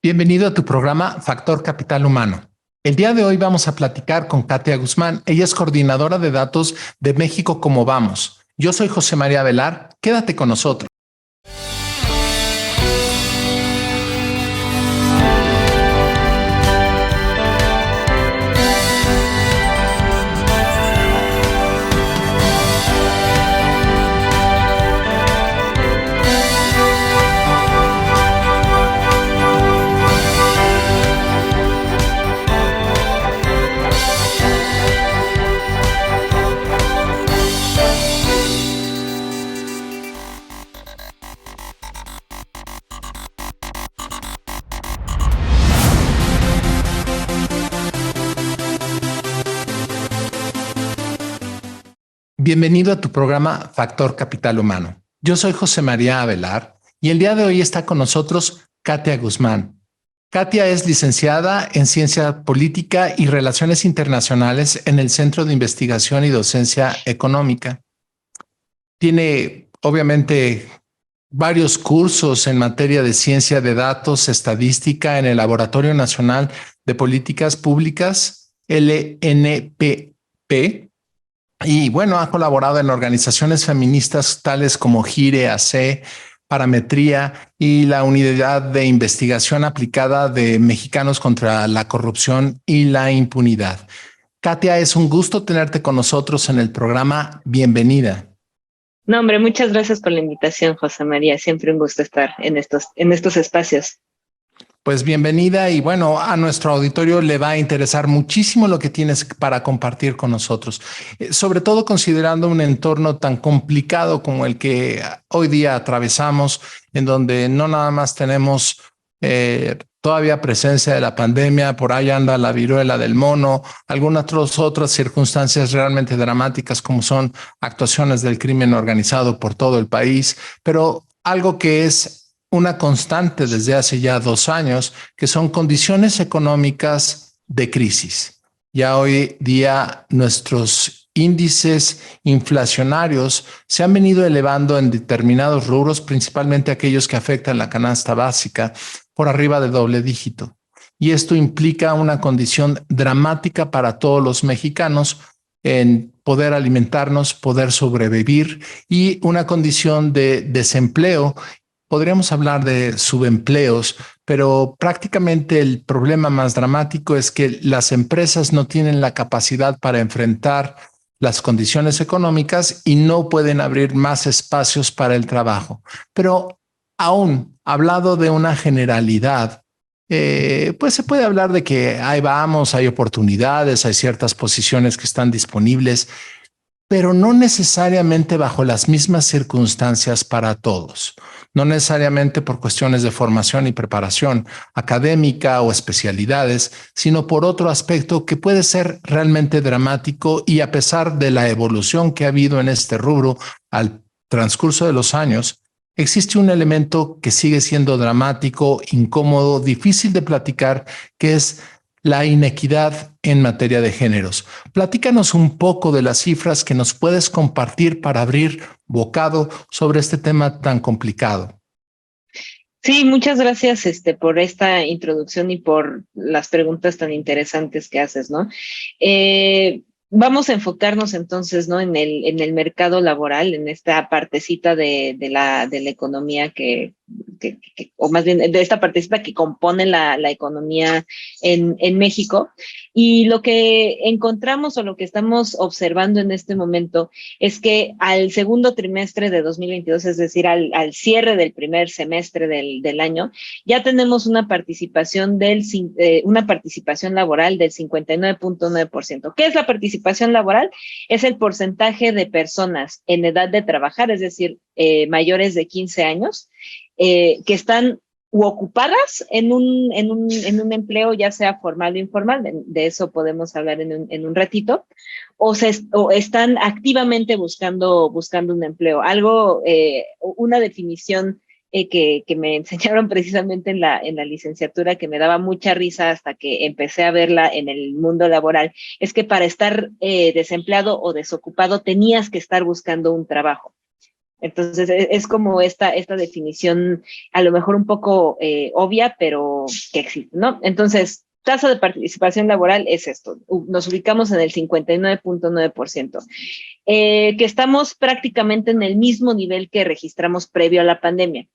Bienvenido a tu programa Factor Capital Humano. El día de hoy vamos a platicar con Katia Guzmán. Ella es coordinadora de datos de México Como Vamos. Yo soy José María Velar. Quédate con nosotros. Bienvenido a tu programa Factor Capital Humano. Yo soy José María Avelar y el día de hoy está con nosotros Katia Guzmán. Katia es licenciada en Ciencia Política y Relaciones Internacionales en el Centro de Investigación y Docencia Económica. Tiene, obviamente, varios cursos en materia de ciencia de datos, estadística en el Laboratorio Nacional de Políticas Públicas, LNPP. Y bueno, ha colaborado en organizaciones feministas tales como GIRE, AC, Parametría y la Unidad de Investigación Aplicada de Mexicanos contra la Corrupción y la Impunidad. Katia, es un gusto tenerte con nosotros en el programa. Bienvenida. No, hombre, muchas gracias por la invitación, José María. Siempre un gusto estar en estos espacios. Pues bienvenida y bueno, a nuestro auditorio le va a interesar muchísimo lo que tienes para compartir con nosotros, sobre todo considerando un entorno tan complicado como el que hoy día atravesamos, en donde no nada más tenemos todavía presencia de la pandemia, por ahí anda la viruela del mono, algunas otras circunstancias realmente dramáticas como son actuaciones del crimen organizado por todo el país, pero algo que es una constante desde hace ya 2 años, que son condiciones económicas de crisis. Ya hoy día nuestros índices inflacionarios se han venido elevando en determinados rubros, principalmente aquellos que afectan la canasta básica, por arriba de doble dígito. Y esto implica una condición dramática para todos los mexicanos en poder alimentarnos, poder sobrevivir y una condición de desempleo. Podríamos hablar de subempleos, pero prácticamente el problema más dramático es que las empresas no tienen la capacidad para enfrentar las condiciones económicas y no pueden abrir más espacios para el trabajo. Pero aún hablado de una generalidad, pues se puede hablar de que ahí vamos, hay oportunidades, hay ciertas posiciones que están disponibles, pero no necesariamente bajo las mismas circunstancias para todos, no necesariamente por cuestiones de formación y preparación académica o especialidades, sino por otro aspecto que puede ser realmente dramático y a pesar de la evolución que ha habido en este rubro al transcurso de los años, existe un elemento que sigue siendo dramático, incómodo, difícil de platicar, que es la inequidad en materia de géneros. Platícanos un poco de las cifras que nos puedes compartir para abrir bocado sobre este tema tan complicado. Sí, muchas gracias por esta introducción y por las preguntas tan interesantes que haces, ¿no? Vamos a enfocarnos entonces, ¿no? En el mercado laboral, en esta partecita de la economía o más bien de esta partecita que compone la economía en México. Y lo que encontramos o lo que estamos observando en este momento es que al segundo trimestre de 2022, es decir, al cierre del primer semestre del año, ya tenemos una participación laboral del 59.9%. ¿Qué es la participación laboral? Es el porcentaje de personas en edad de trabajar, es decir, mayores de 15 años, que están ocupadas en un empleo, ya sea formal o informal, de eso podemos hablar en un ratito, o están activamente buscando un empleo. Una definición que me enseñaron precisamente en la licenciatura, que me daba mucha risa hasta que empecé a verla en el mundo laboral, es que para estar desempleado o desocupado tenías que estar buscando un trabajo. Entonces, es como esta definición, a lo mejor un poco obvia, pero que existe, ¿no? Entonces, tasa de participación laboral es esto. Nos ubicamos en el 59.9%, que estamos prácticamente en el mismo nivel que registramos previo a la pandemia.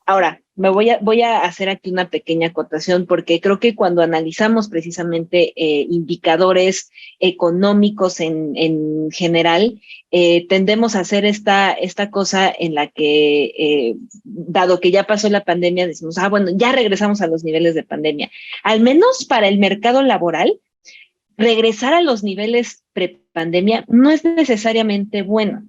Ahora, voy a hacer aquí una pequeña acotación porque creo que cuando analizamos precisamente indicadores económicos en general, tendemos a hacer esta cosa en la que, dado que ya pasó la pandemia, decimos, bueno, ya regresamos a los niveles de pandemia. Al menos para el mercado laboral, regresar a los niveles prepandemia no es necesariamente bueno.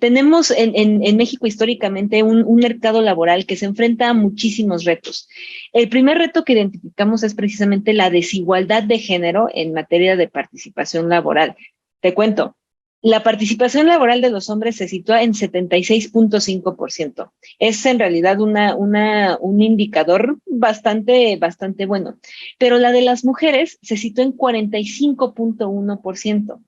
Tenemos en México históricamente un mercado laboral que se enfrenta a muchísimos retos. El primer reto que identificamos es precisamente la desigualdad de género en materia de participación laboral. Te cuento, la participación laboral de los hombres se sitúa en 76.5%. Es en realidad un indicador bastante bueno, pero la de las mujeres se sitúa en 45.1%.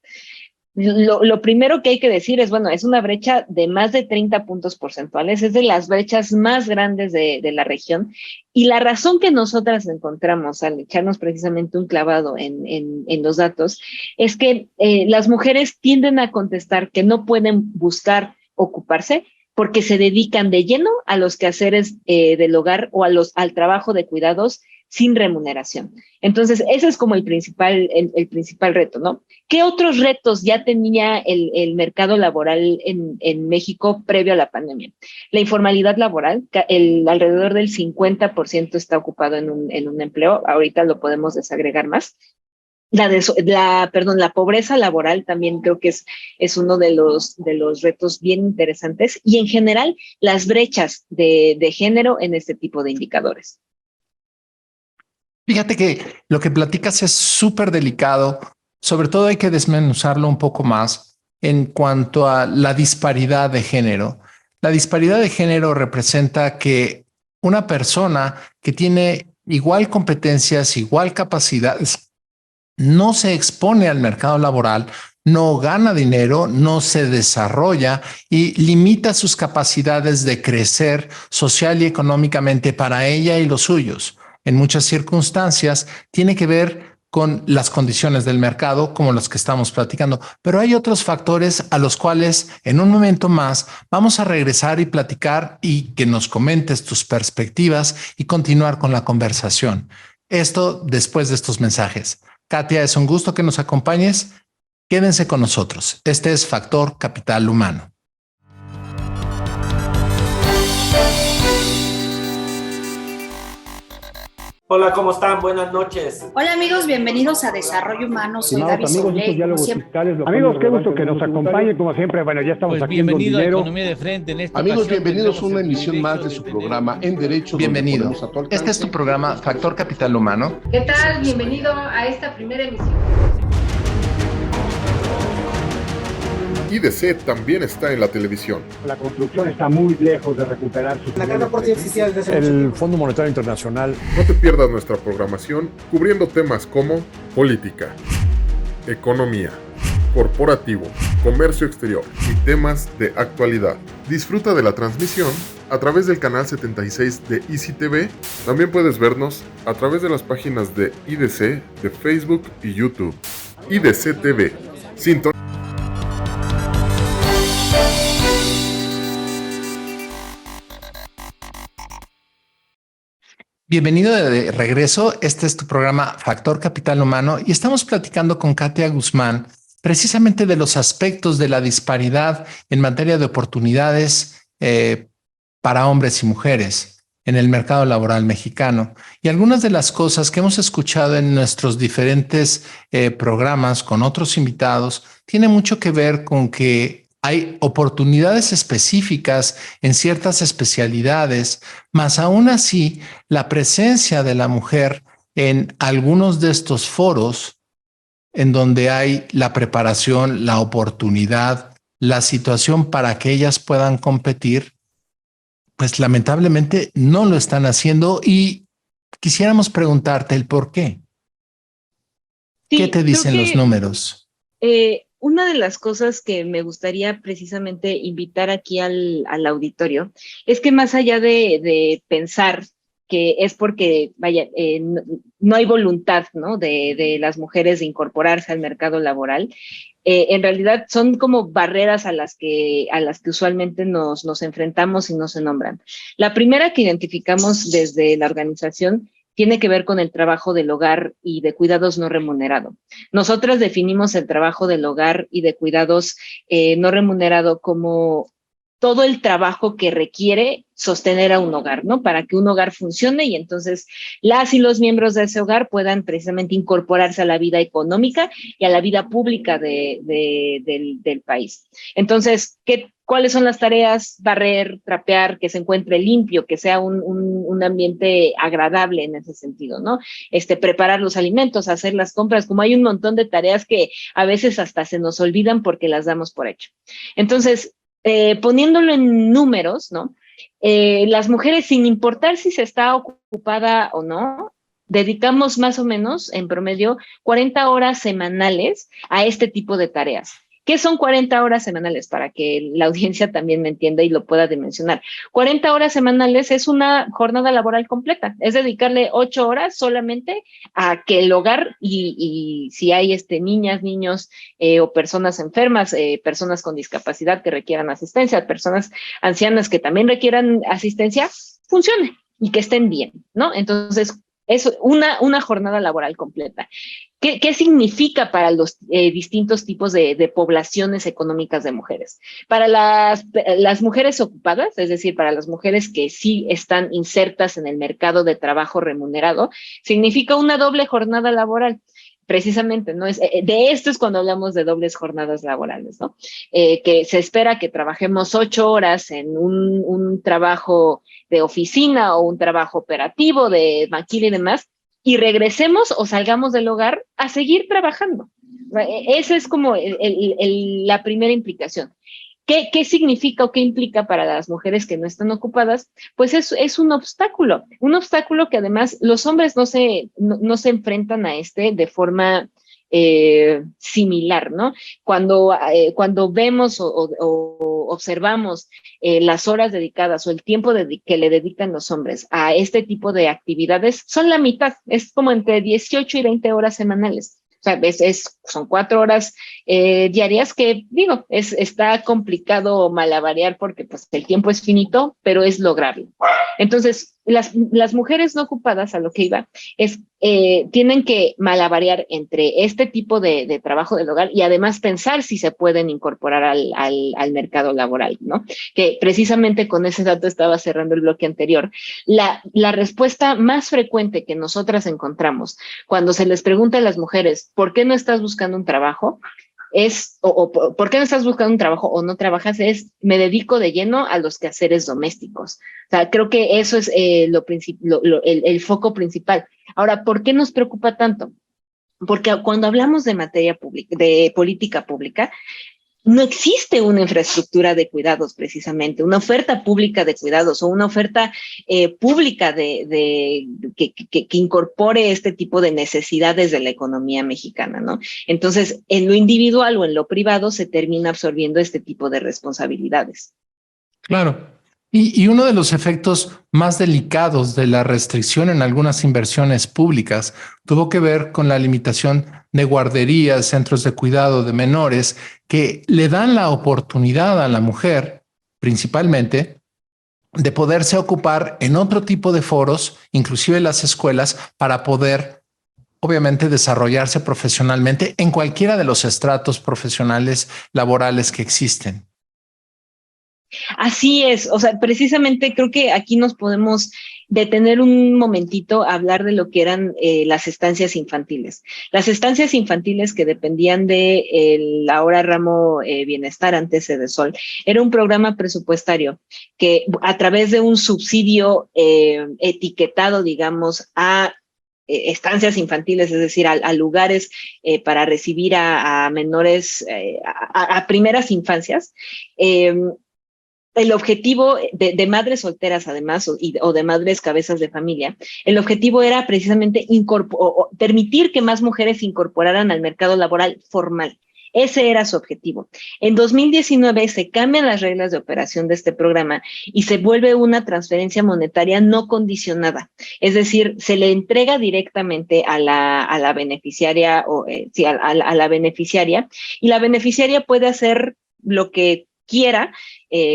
Lo primero que hay que decir es, bueno, es una brecha de más de 30 puntos porcentuales, es de las brechas más grandes de la región, y la razón que nosotras encontramos al echarnos precisamente un clavado en los datos es que las mujeres tienden a contestar que no pueden buscar ocuparse porque se dedican de lleno a los quehaceres del hogar o al trabajo de cuidados sin remuneración. Entonces, ese es como el principal reto, ¿no? ¿Qué otros retos ya tenía el mercado laboral en México previo a la pandemia? La informalidad laboral, alrededor del 50% está ocupado en un empleo, ahorita lo podemos desagregar más. La pobreza laboral también creo que es uno de los retos bien interesantes, y en general las brechas de género en este tipo de indicadores. Fíjate que lo que platicas es súper delicado. Sobre todo hay que desmenuzarlo un poco más en cuanto a la disparidad de género. La disparidad de género representa que una persona que tiene igual competencias, igual capacidades, no se expone al mercado laboral, no gana dinero, no se desarrolla y limita sus capacidades de crecer social y económicamente para ella y los suyos. En muchas circunstancias tiene que ver con las condiciones del mercado, como los que estamos platicando, pero hay otros factores a los cuales en un momento más vamos a regresar y platicar, y que nos comentes tus perspectivas y continuar con la conversación. Esto después de estos mensajes. Katia, es un gusto que nos acompañes. Quédense con nosotros. Este es Factor Capital Humano. Hola, ¿cómo están? Buenas noches. Hola amigos, bienvenidos a Desarrollo Humano. Soy Gaby Soule. Amigos, qué gusto que nos acompañen, como siempre. Bueno, ya estamos aquí en bienvenido a Economía de Frente. En esta Amigos, bienvenidos a una emisión más de su programa En Derecho. Bienvenido. Este es tu programa Factor Capital Humano. ¿Qué tal? Bienvenido a esta primera emisión. IDC también está en la televisión. La construcción está muy lejos de recuperar sus... La carta por sí existía desde hace El Fondo Monetario Internacional. No te pierdas nuestra programación cubriendo temas como política, economía, corporativo, comercio exterior y temas de actualidad. Disfruta de la transmisión a través del canal 76 de Easy TV. También puedes vernos a través de las páginas de IDC de Facebook y YouTube. IDC TV. Bienvenido de regreso. Este es tu programa Factor Capital Humano y estamos platicando con Katia Guzmán precisamente de los aspectos de la disparidad en materia de oportunidades para hombres y mujeres en el mercado laboral mexicano. Y algunas de las cosas que hemos escuchado en nuestros diferentes programas con otros invitados tiene mucho que ver con que hay oportunidades específicas en ciertas especialidades, mas aún así la presencia de la mujer en algunos de estos foros en donde hay la preparación, la oportunidad, la situación para que ellas puedan competir, pues lamentablemente no lo están haciendo, y quisiéramos preguntarte el por qué. Sí, ¿qué te dicen los números? una de las cosas que me gustaría precisamente invitar aquí al auditorio es que más allá de pensar que es porque, vaya, no hay voluntad, ¿no? de las mujeres de incorporarse al mercado laboral, en realidad son como barreras a las que usualmente nos enfrentamos y no se nombran. La primera que identificamos desde la organización tiene que ver con el trabajo del hogar y de cuidados no remunerado. Nosotras definimos el trabajo del hogar y de cuidados no remunerado como todo el trabajo que requiere sostener a un hogar, ¿no? Para que un hogar funcione y entonces las y los miembros de ese hogar puedan precisamente incorporarse a la vida económica y a la vida pública del país. Entonces, ¿cuáles son las tareas? Barrer, trapear, que se encuentre limpio, que sea un ambiente agradable en ese sentido, ¿no? Preparar los alimentos, hacer las compras, como hay un montón de tareas que a veces hasta se nos olvidan porque las damos por hecho. Entonces, poniéndolo en números, ¿no? Las mujeres, sin importar si se está ocupada o no, dedicamos más o menos, en promedio, 40 horas semanales a este tipo de tareas. ¿Qué son 40 horas semanales? Para que la audiencia también me entienda y lo pueda dimensionar. 40 horas semanales es una jornada laboral completa, es dedicarle 8 horas solamente a que el hogar y si hay niñas, niños o personas enfermas, personas con discapacidad que requieran asistencia, personas ancianas que también requieran asistencia, funcione y que estén bien, ¿no? Entonces, es una jornada laboral completa. ¿Qué significa para los distintos tipos de poblaciones económicas de mujeres? Para las mujeres ocupadas, es decir, para las mujeres que sí están insertas en el mercado de trabajo remunerado, significa una doble jornada laboral. Precisamente, ¿no? De esto es cuando hablamos de dobles jornadas laborales, ¿no? Que se espera que trabajemos 8 horas en un trabajo de oficina o un trabajo operativo de maquila y demás, y regresemos o salgamos del hogar a seguir trabajando. Esa es como la primera implicación. ¿Qué significa o qué implica para las mujeres que no están ocupadas? Pues es un obstáculo que además los hombres no se enfrentan a de forma similar, ¿no? Cuando vemos o observamos las horas dedicadas o el tiempo que le dedican los hombres a este tipo de actividades, son la mitad, es como entre 18 y 20 horas semanales. O sea, son 4 horas diarias que, digo, está complicado malabarear porque pues el tiempo es finito, pero es lograble. Entonces, las mujeres no ocupadas, a lo que iba, tienen que malabarear entre este tipo de trabajo del hogar y además pensar si se pueden incorporar al mercado laboral, ¿no? Que precisamente con ese dato estaba cerrando el bloque anterior. La respuesta más frecuente que nosotras encontramos cuando se les pregunta a las mujeres, ¿por qué no estás buscando un trabajo? ¿Por qué no estás buscando un trabajo o no trabajas? Me dedico de lleno a los quehaceres domésticos. O sea, creo que eso es el foco principal. Ahora, ¿por qué nos preocupa tanto? Porque cuando hablamos de materia pública, de política pública, no existe una infraestructura de cuidados precisamente, una oferta pública de cuidados o una oferta pública que incorpore este tipo de necesidades de la economía mexicana, ¿no? Entonces, en lo individual o en lo privado se termina absorbiendo este tipo de responsabilidades. Claro. Y uno de los efectos más delicados de la restricción en algunas inversiones públicas tuvo que ver con la limitación de guarderías, centros de cuidado de menores, que le dan la oportunidad a la mujer, principalmente, de poderse ocupar en otro tipo de foros, inclusive las escuelas, para poder, obviamente, desarrollarse profesionalmente en cualquiera de los estratos profesionales laborales que existen. Así es, o sea, precisamente creo que aquí nos podemos detener un momentito a hablar de lo que eran las estancias infantiles. Las estancias infantiles que dependían de ahora ramo Bienestar, antes Sedesol, era un programa presupuestario que a través de un subsidio etiquetado, digamos, a estancias infantiles, es decir, a lugares para recibir a menores, a primeras infancias, el objetivo de madres solteras, además, o de madres cabezas de familia, el objetivo era precisamente permitir que más mujeres se incorporaran al mercado laboral formal. Ese era su objetivo. En 2019 se cambian las reglas de operación de este programa y se vuelve una transferencia monetaria no condicionada. Es decir, se le entrega directamente a la beneficiaria, a la beneficiaria, y la beneficiaria puede hacer lo que quiera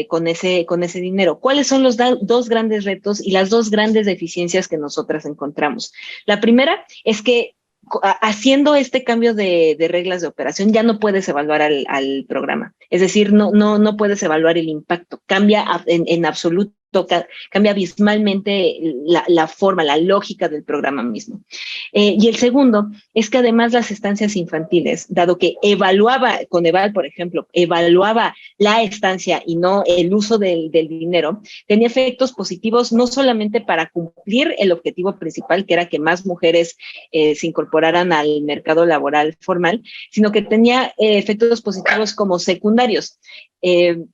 con ese dinero. ¿Cuáles son los dos grandes retos y las dos grandes deficiencias que nosotras encontramos? La primera es que haciendo este cambio de reglas de operación ya no puedes evaluar al programa. Es decir, no puedes evaluar el impacto. Cambia en absoluto, cambia abismalmente la forma, la lógica del programa mismo. Y el segundo es que además las estancias infantiles, dado que evaluaba, Coneval, por ejemplo, evaluaba la estancia y no el uso del dinero, tenía efectos positivos no solamente para cumplir el objetivo principal, que era que más mujeres se incorporaran al mercado laboral formal, sino que tenía efectos positivos como secundarios.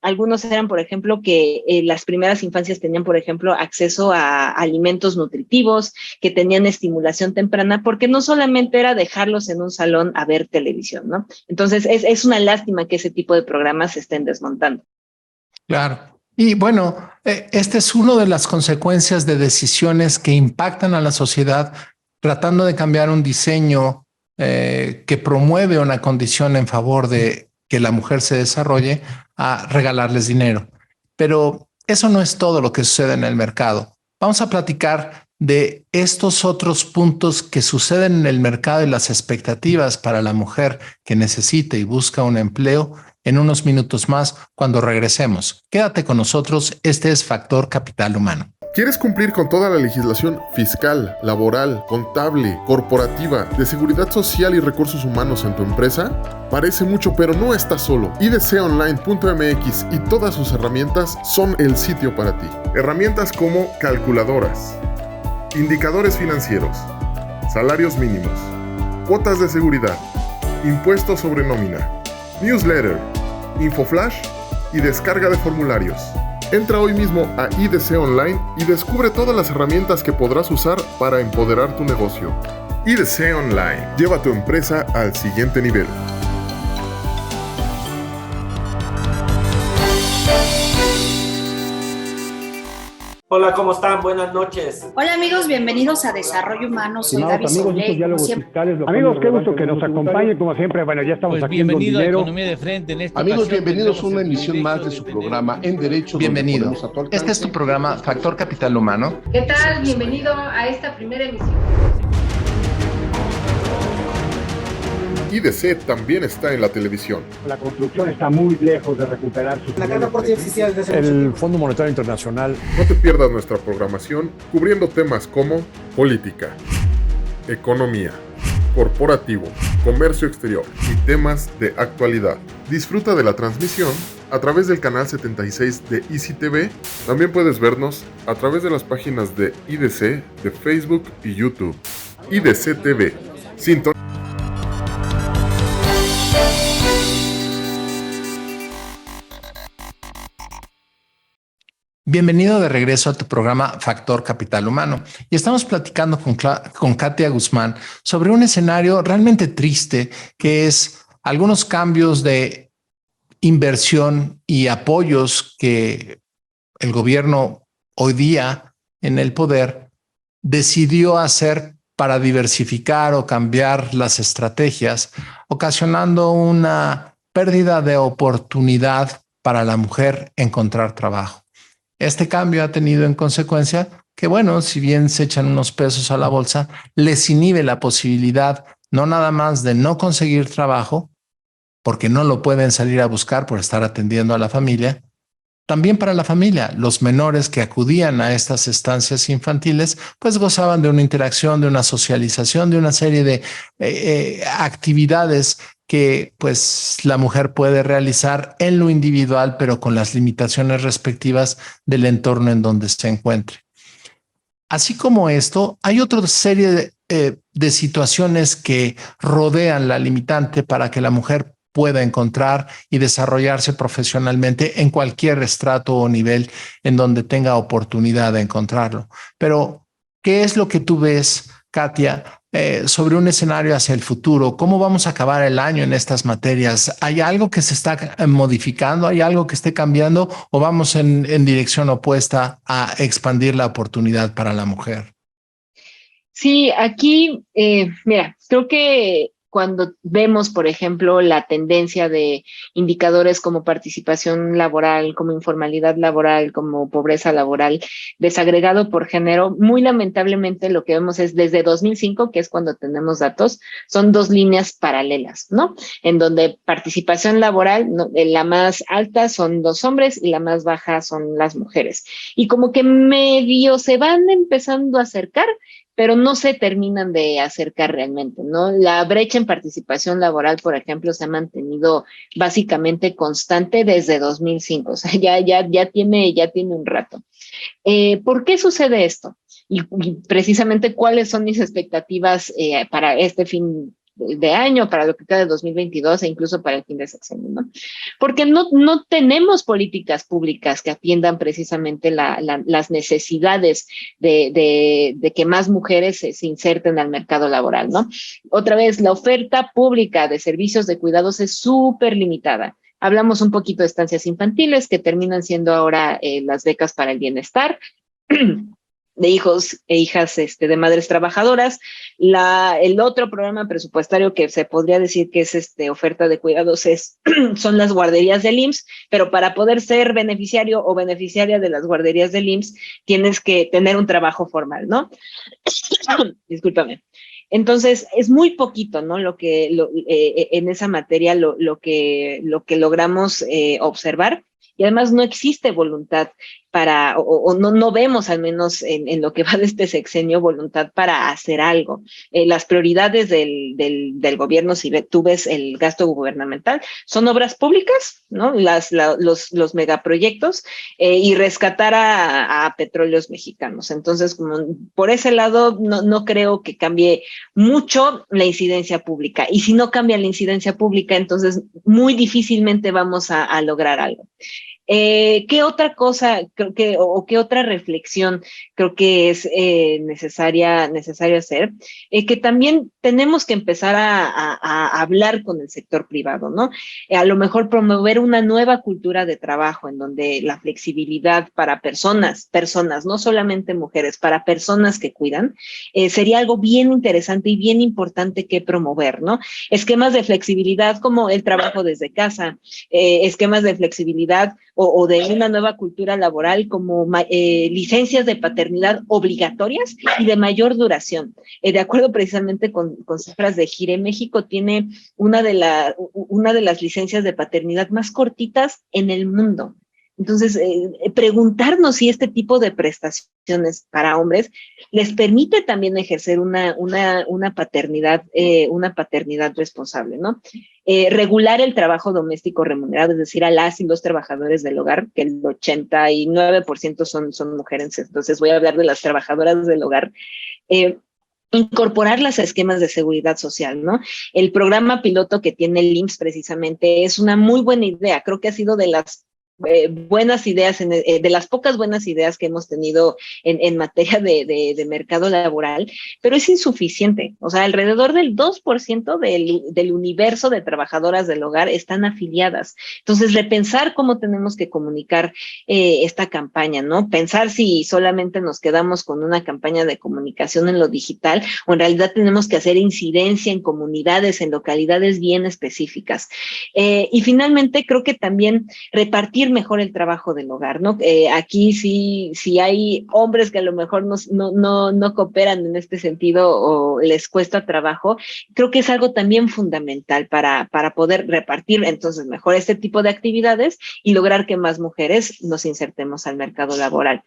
Algunos eran, por ejemplo, que las primeras infancias tenían, por ejemplo, acceso a alimentos nutritivos, que tenían estimulación temprana, porque no solamente era dejarlos en un salón a ver televisión, ¿no? Entonces, es una lástima que ese tipo de programas se estén desmontando. Claro. Y bueno, esta es una de las consecuencias de decisiones que impactan a la sociedad, tratando de cambiar un diseño que promueve una condición en favor de que la mujer se desarrolle, a regalarles dinero. Pero eso no es todo lo que sucede en el mercado. Vamos a platicar de estos otros puntos que suceden en el mercado y las expectativas para la mujer que necesita y busca un empleo en unos minutos más cuando regresemos. Quédate con nosotros. Este es Factor Capital Humano. ¿Quieres cumplir con toda la legislación fiscal, laboral, contable, corporativa, de seguridad social y recursos humanos en tu empresa? Parece mucho, pero no estás solo. idconline.mx y todas sus herramientas son el sitio para ti. Herramientas como calculadoras, indicadores financieros, salarios mínimos, cuotas de seguridad, impuestos sobre nómina, newsletter, infoflash y descarga de formularios. Entra hoy mismo a IDC Online y descubre todas las herramientas que podrás usar para empoderar tu negocio. IDC Online. Lleva tu empresa al siguiente nivel. Hola, ¿cómo están? Buenas noches. Hola amigos, bienvenidos a Desarrollo Humano. Soy Gaby Soule. Amigos, qué gusto que nos acompañen, como siempre. Bueno, ya estamos Pues aquí en Don bienvenido a Dinero. Economía de Frente. En esta Amigos, ocasión bienvenidos a tendremos una el emisión más de privilegio su tener- programa En Derecho. donde Bienvenido. ponemos a tu alcance. Este es tu programa Factor Capital Humano. ¿Qué tal? Bienvenido a esta primera emisión. IDC también está en la televisión. La construcción está muy lejos de recuperar sus niveles. El Fondo Monetario Internacional. No te pierdas nuestra programación cubriendo temas como política, economía, corporativo, comercio exterior y temas de actualidad. Disfruta de la transmisión a través del canal 76 de Easy TV. También puedes vernos a través de las páginas de IDC de Facebook y YouTube. IDC TV. Bienvenido de regreso a tu programa Factor Capital Humano. Y estamos platicando con Katia Guzmán sobre un escenario realmente triste, que es algunos cambios de inversión y apoyos que el gobierno hoy día en el poder decidió hacer para diversificar o cambiar las estrategias, ocasionando una pérdida de oportunidad para la mujer encontrar trabajo. Este cambio ha tenido en consecuencia que, bueno, si bien se echan unos pesos a la bolsa, les inhibe la posibilidad no nada más de no conseguir trabajo, porque no lo pueden salir a buscar por estar atendiendo a la familia. También para la familia, los menores que acudían a estas estancias infantiles, pues gozaban de una interacción, de una socialización, de una serie de actividades que pues la mujer puede realizar en lo individual, pero con las limitaciones respectivas del entorno en donde se encuentre. Así como esto, hay otra serie de situaciones que rodean la limitante para que la mujer pueda encontrar y desarrollarse profesionalmente en cualquier estrato o nivel en donde tenga oportunidad de encontrarlo. Pero, ¿qué es lo que tú ves, Katia, sobre un escenario hacia el futuro. ¿Cómo vamos a acabar el año en estas materias? ¿Hay algo que se está modificando? ¿Hay algo que esté cambiando? ¿O vamos en dirección opuesta a expandir la oportunidad para la mujer? Sí, aquí, mira, creo que cuando vemos, por ejemplo, la tendencia de indicadores como participación laboral, como informalidad laboral, como pobreza laboral, desagregado por género, muy lamentablemente lo que vemos es desde 2005, que es cuando tenemos datos, son dos líneas paralelas, ¿no? En donde participación laboral, ¿no? La más alta son los hombres y la más baja son las mujeres. Y como que medio se van empezando a acercar, pero no se terminan de acercar realmente, ¿no? La brecha en participación laboral, por ejemplo, se ha mantenido básicamente constante desde 2005, o sea, ya tiene un rato. ¿Por qué sucede esto? Y precisamente cuáles son mis expectativas para este fin de año, para lo que queda de 2022 e incluso para el fin de sexenio, ¿no? Porque no tenemos políticas públicas que atiendan precisamente las necesidades de que más mujeres se inserten al mercado laboral, ¿no? Otra vez, la oferta pública de servicios de cuidados es súper limitada. Hablamos un poquito de estancias infantiles que terminan siendo ahora las becas para el bienestar, de hijos e hijas de madres trabajadoras. El otro programa presupuestario que se podría decir que es oferta de cuidados son las guarderías del IMSS, pero para poder ser beneficiario o beneficiaria de las guarderías del IMSS tienes que tener un trabajo formal, ¿no? Discúlpame. Entonces, es muy poquito, ¿no? En esa materia lo que logramos observar. Y además no existe voluntad o no vemos, al menos en lo que va de este sexenio, voluntad para hacer algo. Las prioridades del gobierno, si tú ves el gasto gubernamental, son obras públicas, ¿no? Los megaproyectos y rescatar a petróleos mexicanos. Entonces, por ese lado, no creo que cambie mucho la incidencia pública. Y si no cambia la incidencia pública, entonces muy difícilmente vamos a lograr algo. ¿Qué otra cosa creo o qué otra reflexión creo que es necesario hacer? Que también tenemos que empezar a hablar con el sector privado, ¿no? A lo mejor promover una nueva cultura de trabajo en donde la flexibilidad para personas, no solamente mujeres, para personas que cuidan, sería algo bien interesante y bien importante que promover, ¿no? Esquemas de flexibilidad como el trabajo desde casa, esquemas de flexibilidad o de una nueva cultura laboral como licencias de paternidad obligatorias y de mayor duración. De acuerdo precisamente con cifras de GIRE, México tiene una de las licencias de paternidad más cortitas en el mundo. Entonces, preguntarnos si este tipo de prestaciones para hombres les permite también ejercer una paternidad responsable, ¿no? Regular el trabajo doméstico remunerado, es decir, a las y los trabajadores del hogar, que el 89% son mujeres. Entonces, voy a hablar de las trabajadoras del hogar. Incorporarlas a esquemas de seguridad social, ¿no? El programa piloto que tiene el IMSS precisamente es una muy buena idea. Creo que ha sido de las buenas ideas, de las pocas buenas ideas que hemos tenido en materia de mercado laboral, pero es insuficiente. O sea, alrededor del 2% del universo de trabajadoras del hogar están afiliadas. Entonces, repensar cómo tenemos que comunicar esta campaña, ¿no? Pensar si solamente nos quedamos con una campaña de comunicación en lo digital o en realidad tenemos que hacer incidencia en comunidades, en localidades bien específicas. Y finalmente, creo que también repartir mejor el trabajo del hogar, ¿no? Aquí sí hay hombres que a lo mejor no cooperan en este sentido o les cuesta trabajo. Creo que es algo también fundamental para poder repartir entonces mejor este tipo de actividades y lograr que más mujeres nos insertemos al mercado laboral.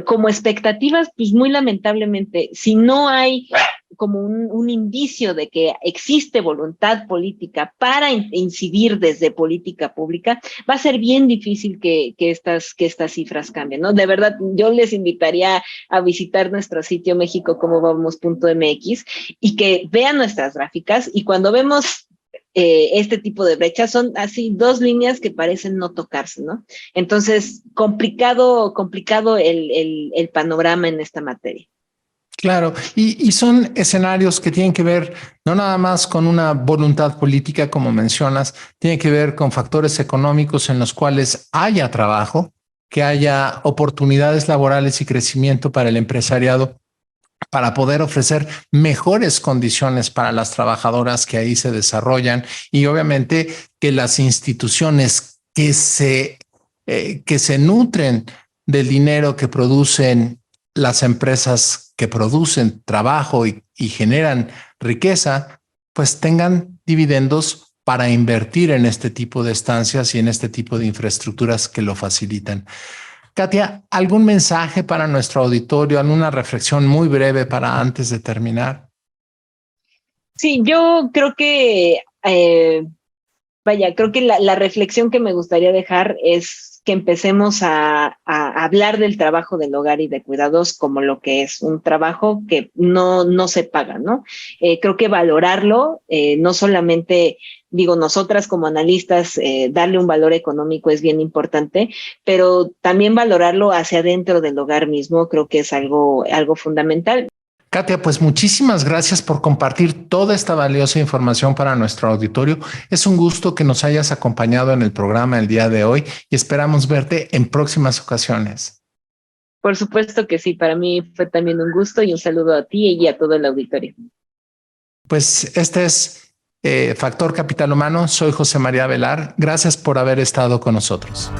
Como expectativas, pues muy lamentablemente, si no hay como un indicio de que existe voluntad política para incidir desde política pública, va a ser bien difícil que estas cifras cambien, ¿no? De verdad, yo les invitaría a visitar nuestro sitio mexicocomovamos.mx y que vean nuestras gráficas, y cuando vemos este tipo de brechas son así dos líneas que parecen no tocarse, ¿no? Entonces, complicado el panorama en esta materia. Claro, y son escenarios que tienen que ver no nada más con una voluntad política, como mencionas, tienen que ver con factores económicos en los cuales haya trabajo, que haya oportunidades laborales y crecimiento para el empresariado, para poder ofrecer mejores condiciones para las trabajadoras que ahí se desarrollan y obviamente que las instituciones que se nutren del dinero que producen las empresas que producen trabajo y generan riqueza, pues tengan dividendos para invertir en este tipo de estancias y en este tipo de infraestructuras que lo facilitan. Katia, ¿algún mensaje para nuestro auditorio? ¿Alguna reflexión muy breve para antes de terminar? Sí, yo creo que, creo que la reflexión que me gustaría dejar es que empecemos a hablar del trabajo del hogar y de cuidados como lo que es un trabajo que no se paga, ¿no? Creo que valorarlo, no solamente, digo, nosotras como analistas, darle un valor económico es bien importante, pero también valorarlo hacia adentro del hogar mismo, creo que es algo fundamental. Katia, pues muchísimas gracias por compartir toda esta valiosa información para nuestro auditorio. Es un gusto que nos hayas acompañado en el programa el día de hoy y esperamos verte en próximas ocasiones. Por supuesto que sí, para mí fue también un gusto y un saludo a ti y a todo el auditorio. Pues este es Factor Capital Humano. Soy José María Velar. Gracias por haber estado con nosotros.